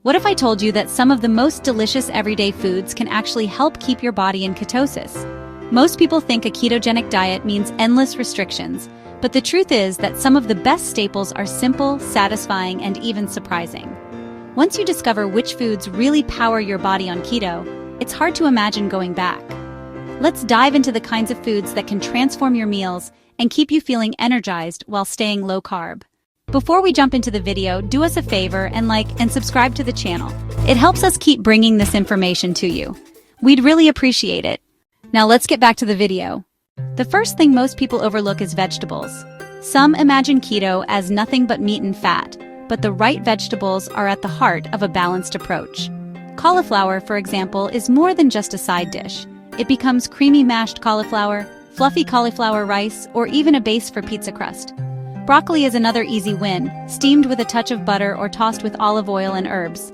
What if I told you that some of the most delicious everyday foods can actually help keep your body in ketosis? Most people think a ketogenic diet means endless restrictions, but the truth is that some of the best staples are simple, satisfying, and even surprising. Once you discover which foods really power your body on keto, it's hard to imagine going back. Let's dive into the kinds of foods that can transform your meals and keep you feeling energized while staying low carb. Before we jump into the video, do us a favor and like and subscribe to the channel. It helps us keep bringing this information to you. We'd really appreciate it. Now let's get back to the video. The first thing most people overlook is vegetables. Some imagine keto as nothing but meat and fat, but the right vegetables are at the heart of a balanced approach. Cauliflower, for example, is more than just a side dish. It becomes creamy mashed cauliflower, fluffy cauliflower rice, or even a base for pizza crust. Broccoli is another easy win, steamed with a touch of butter or tossed with olive oil and herbs.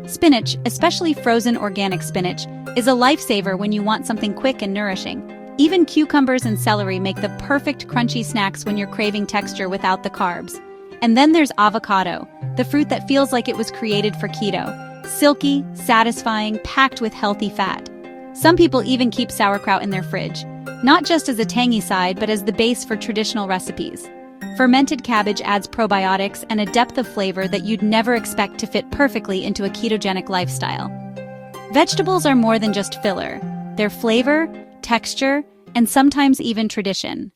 Spinach, especially frozen organic spinach, is a lifesaver when you want something quick and nourishing. Even cucumbers and celery make the perfect crunchy snacks when you're craving texture without the carbs. And then there's avocado, the fruit that feels like it was created for keto. Silky, satisfying, packed with healthy fat. Some people even keep sauerkraut in their fridge, not just as a tangy side but as the base for traditional recipes. Fermented cabbage adds probiotics and a depth of flavor that you'd never expect to fit perfectly into a ketogenic lifestyle. Vegetables are more than just filler. They're flavor, texture, and sometimes even tradition.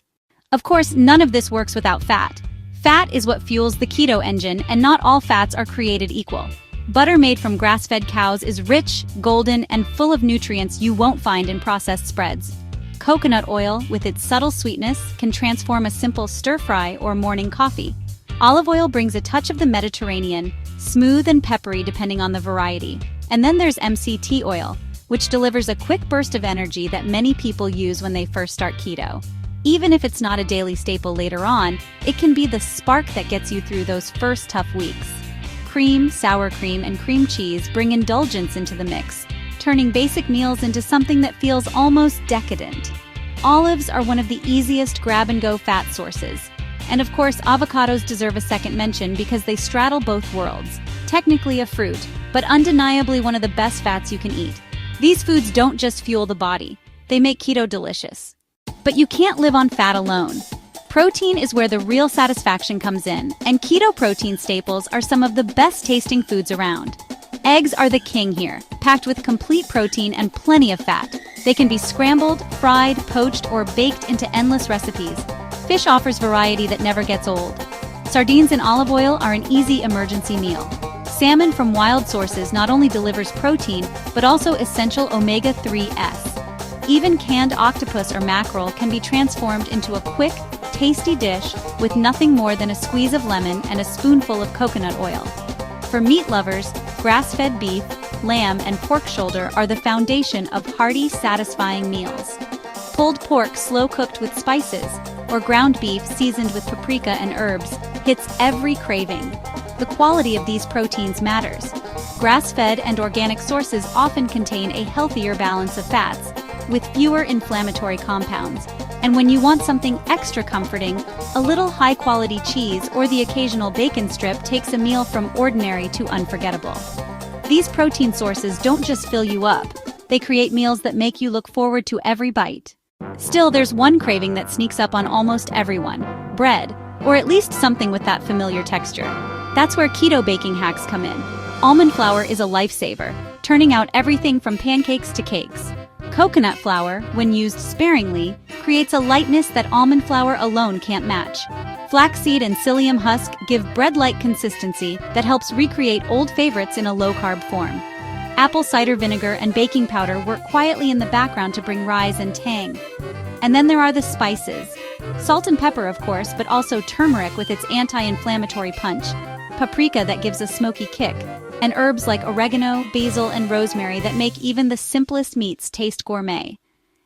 Of course, none of this works without fat. Fat is what fuels the keto engine, and not all fats are created equal. Butter made from grass-fed cows is rich, golden, and full of nutrients you won't find in processed spreads. Coconut oil, with its subtle sweetness, can transform a simple stir-fry or morning coffee. Olive oil brings a touch of the Mediterranean, smooth and peppery depending on the variety. And then there's MCT oil, which delivers a quick burst of energy that many people use when they first start keto. Even if it's not a daily staple later on, it can be the spark that gets you through those first tough weeks. Cream, sour cream, and cream cheese bring indulgence into the mix, turning basic meals into something that feels almost decadent. Olives are one of the easiest grab-and-go fat sources. And of course, avocados deserve a second mention because they straddle both worlds. Technically a fruit, but undeniably one of the best fats you can eat. These foods don't just fuel the body, they make keto delicious. But you can't live on fat alone. Protein is where the real satisfaction comes in, and keto protein staples are some of the best-tasting foods around. Eggs are the king here, packed with complete protein and plenty of fat. They can be scrambled, fried, poached, or baked into endless recipes. Fish offers variety that never gets old. Sardines in olive oil are an easy emergency meal. Salmon from wild sources not only delivers protein, but also essential omega-3s. Even canned octopus or mackerel can be transformed into a quick, tasty dish with nothing more than a squeeze of lemon and a spoonful of coconut oil. For meat lovers, grass-fed beef, lamb, and pork shoulder are the foundation of hearty, satisfying meals. Pulled pork slow-cooked with spices, or ground beef seasoned with paprika and herbs, hits every craving. The quality of these proteins matters. Grass-fed and organic sources often contain a healthier balance of fats, with fewer inflammatory compounds. And when you want something extra comforting, a little high-quality cheese or the occasional bacon strip takes a meal from ordinary to unforgettable. These protein sources don't just fill you up, they create meals that make you look forward to every bite. Still, there's one craving that sneaks up on almost everyone: bread, or at least something with that familiar texture. That's where keto baking hacks come in. Almond flour is a lifesaver, turning out everything from pancakes to cakes. Coconut flour, when used sparingly, creates a lightness that almond flour alone can't match. Flaxseed and psyllium husk give bread-like consistency that helps recreate old favorites in a low-carb form. Apple cider vinegar and baking powder work quietly in the background to bring rise and tang. And then there are the spices. Salt and pepper, of course, but also turmeric with its anti-inflammatory punch, paprika that gives a smoky kick, and herbs like oregano, basil, and rosemary that make even the simplest meats taste gourmet.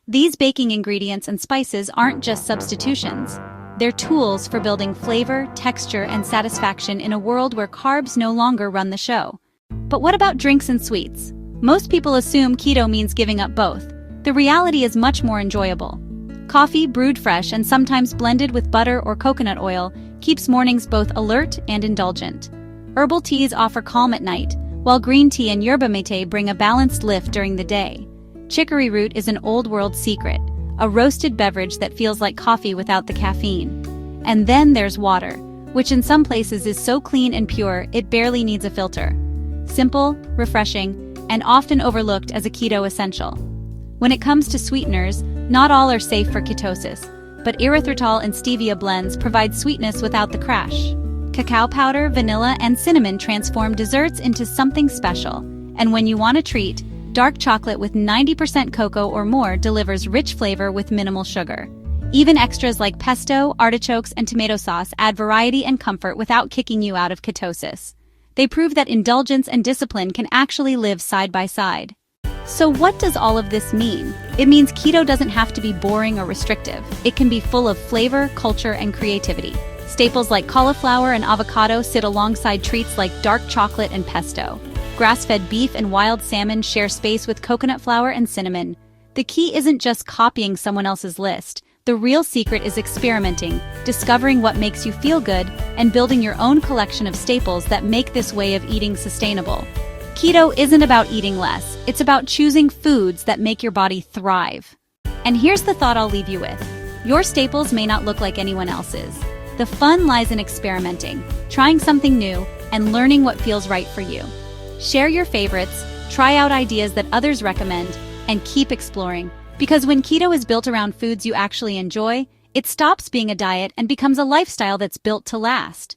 These baking ingredients and spices aren't just substitutions. They're tools for building flavor, texture, and satisfaction in a world where carbs no longer run the show. But what about drinks and sweets? Most people assume keto means giving up both. The reality is much more enjoyable. Coffee, brewed fresh and sometimes blended with butter or coconut oil, keeps mornings both alert and indulgent. Herbal teas offer calm at night, while green tea and yerba mate bring a balanced lift during the day. Chicory root is an old-world secret, a roasted beverage that feels like coffee without the caffeine. And then there's water, which in some places is so clean and pure it barely needs a filter. Simple, refreshing, and often overlooked as a keto essential. When it comes to sweeteners, not all are safe for ketosis, but erythritol and stevia blends provide sweetness without the crash. Cacao powder, vanilla, and cinnamon transform desserts into something special. And when you want a treat, dark chocolate with 90% cocoa or more delivers rich flavor with minimal sugar. Even extras like pesto, artichokes, and tomato sauce add variety and comfort without kicking you out of ketosis. They prove that indulgence and discipline can actually live side by side. So what does all of this mean? It means keto doesn't have to be boring or restrictive. It can be full of flavor, culture, and creativity. Staples like cauliflower and avocado sit alongside treats like dark chocolate and pesto. Grass-fed beef and wild salmon share space with coconut flour and cinnamon. The key isn't just copying someone else's list. The real secret is experimenting, discovering what makes you feel good, and building your own collection of staples that make this way of eating sustainable. Keto isn't about eating less, it's about choosing foods that make your body thrive. And here's the thought I'll leave you with. Your staples may not look like anyone else's. The fun lies in experimenting, trying something new, and learning what feels right for you. Share your favorites, try out ideas that others recommend, and keep exploring. Because when keto is built around foods you actually enjoy, it stops being a diet and becomes a lifestyle that's built to last.